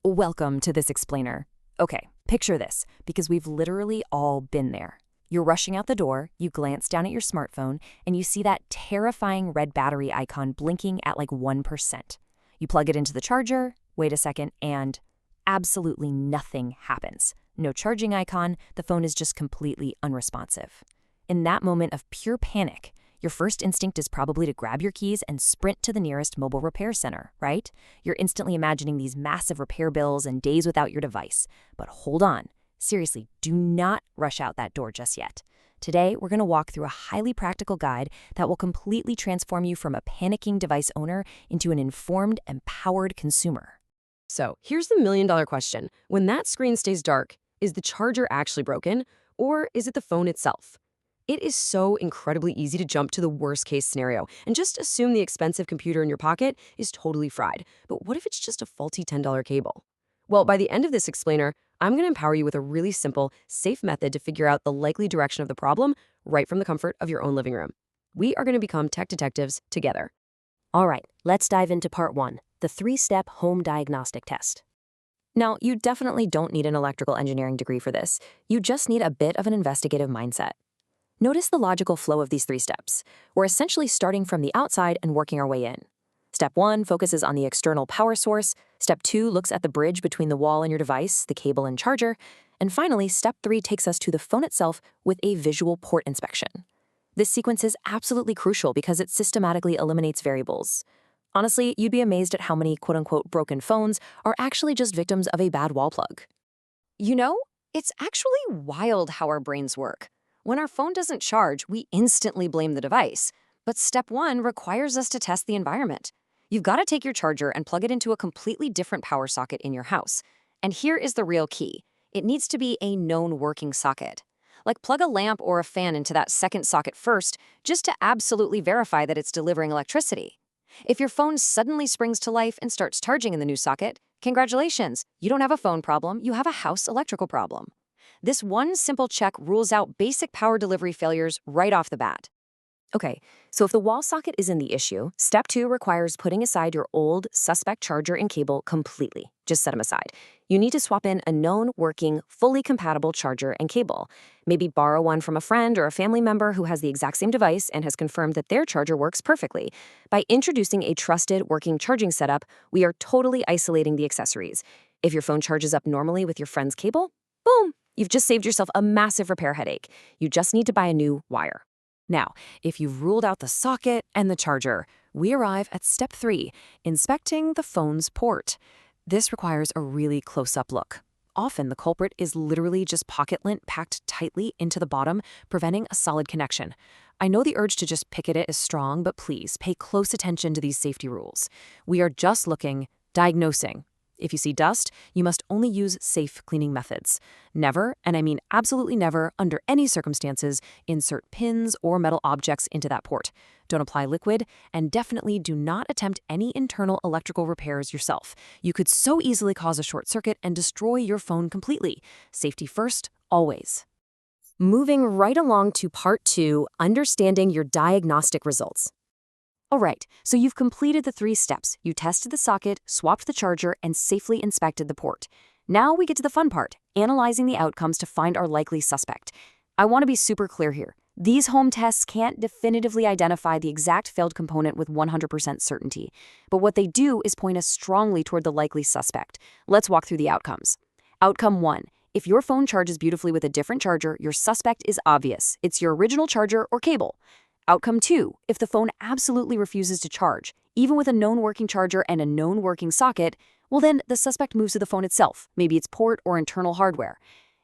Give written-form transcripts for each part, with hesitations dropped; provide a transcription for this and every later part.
Welcome to this explainer. Okay, picture this, because we've literally all been there. You're rushing out the door, you glance down at your smartphone, and you see that terrifying red battery icon blinking at like 1%. You plug it into the charger, wait a second, and absolutely nothing happens. No charging icon, the phone is just completely unresponsive. In that moment of pure panic, your first instinct is probably to grab your keys and sprint to the nearest mobile repair center, right? You're instantly imagining these massive repair bills and days without your device. But hold on. Seriously, do not rush out that door just yet. Today, we're going to walk through a highly practical guide that will completely transform you from a panicking device owner into an informed, empowered consumer. So here's the million-dollar question. When that screen stays dark, is the charger actually broken, or is it the phone itself? It is so incredibly easy to jump to the worst-case scenario and just assume the expensive computer in your pocket is totally fried. But what if it's just a faulty $10 cable? Well, by the end of this explainer, I'm going to empower you with a really simple, safe method to figure out the likely direction of the problem right from the comfort of your own living room. We are going to become tech detectives together. All right, let's dive into part 1, the 3-step home diagnostic test. Now, you definitely don't need an electrical engineering degree for this. You just need a bit of an investigative mindset. Notice the logical flow of these 3 steps. We're essentially starting from the outside and working our way in. Step 1 focuses on the external power source. Step 2 looks at the bridge between the wall and your device, the cable and charger. And finally, Step 3 takes us to the phone itself with a visual port inspection. This sequence is absolutely crucial because it systematically eliminates variables. Honestly, you'd be amazed at how many quote-unquote broken phones are actually just victims of a bad wall plug. You know, it's actually wild how our brains work. When our phone doesn't charge, we instantly blame the device. But step 1 requires us to test the environment. You've got to take your charger and plug it into a completely different power socket in your house. And here is the real key. It needs to be a known working socket. Like plug a lamp or a fan into that second socket first, just to absolutely verify that it's delivering electricity. If your phone suddenly springs to life and starts charging in the new socket, congratulations, you don't have a phone problem, you have a house electrical problem. This one simple check rules out basic power delivery failures right off the bat. Okay, so if the wall socket isn't the issue, Step 2 requires putting aside your old, suspect charger and cable completely. Just set them aside. You need to swap in a known, working, fully compatible charger and cable. Maybe borrow one from a friend or a family member who has the exact same device and has confirmed that their charger works perfectly. By introducing a trusted, working charging setup, we are totally isolating the accessories. If your phone charges up normally with your friend's cable, boom! You've just saved yourself a massive repair headache. You just need to buy a new wire. Now, if you've ruled out the socket and the charger, we arrive at Step 3, inspecting the phone's port. This requires a really close-up look. Often, the culprit is literally just pocket lint packed tightly into the bottom, preventing a solid connection. I know the urge to just pick at it is strong, but please pay close attention to these safety rules. We are just looking, diagnosing. If you see dust, you must only use safe cleaning methods. Never, and I mean absolutely never, under any circumstances, insert pins or metal objects into that port. Don't apply liquid, and definitely do not attempt any internal electrical repairs yourself. You could so easily cause a short circuit and destroy your phone completely. Safety first, always. Moving right along to part 2, understanding your diagnostic results. All right, so you've completed the 3 steps. You tested the socket, swapped the charger, and safely inspected the port. Now we get to the fun part, analyzing the outcomes to find our likely suspect. I want to be super clear here. These home tests can't definitively identify the exact failed component with 100% certainty, but what they do is point us strongly toward the likely suspect. Let's walk through the outcomes. Outcome 1. If your phone charges beautifully with a different charger, your suspect is obvious. It's your original charger or cable. Outcome 2, if the phone absolutely refuses to charge, even with a known working charger and a known working socket, well then the suspect moves to the phone itself, maybe its port or internal hardware.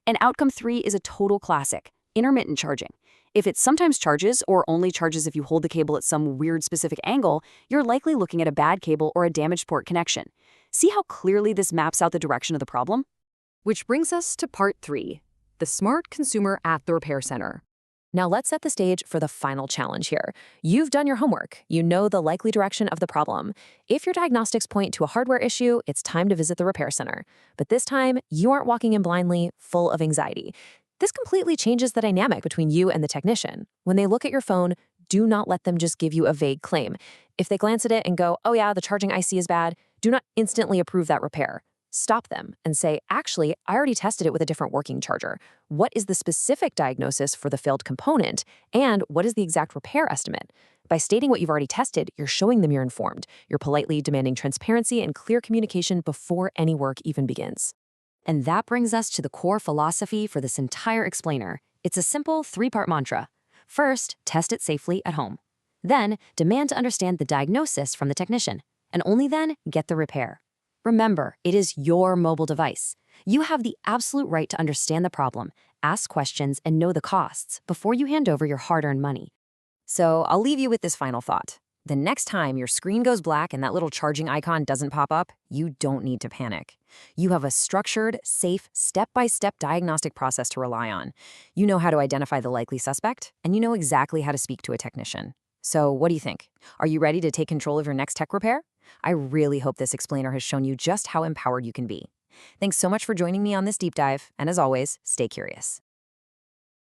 And outcome 3 is a total classic, intermittent charging. If it sometimes charges or only charges if you hold the cable at some weird specific angle, you're likely looking at a bad cable or a damaged port connection. See how clearly this maps out the direction of the problem? Which brings us to part 3, the smart consumer at the repair center. Now let's set the stage for the final challenge here. You've done your homework. You know the likely direction of the problem. If your diagnostics point to a hardware issue, it's time to visit the repair center. But this time, you aren't walking in blindly, full of anxiety. This completely changes the dynamic between you and the technician. When they look at your phone, do not let them just give you a vague claim. If they glance at it and go, oh yeah, the charging IC is bad, do not instantly approve that repair. Stop them and say, actually, I already tested it with a different working charger. What is the specific diagnosis for the failed component? And what is the exact repair estimate? By stating what you've already tested, you're showing them you're informed. You're politely demanding transparency and clear communication before any work even begins. And that brings us to the core philosophy for this entire explainer. It's a simple three-part mantra. First, test it safely at home. Then, demand to understand the diagnosis from the technician. And only then, get the repair. Remember, it is your mobile device. You have the absolute right to understand the problem, ask questions, and know the costs before you hand over your hard-earned money. So I'll leave you with this final thought. The next time your screen goes black and that little charging icon doesn't pop up, you don't need to panic. You have a structured, safe, step-by-step diagnostic process to rely on. You know how to identify the likely suspect, and you know exactly how to speak to a technician. So what do you think? Are you ready to take control of your next tech repair? I really hope this explainer has shown you just how empowered you can be. Thanks so much for joining me on this deep dive, and as always, stay curious.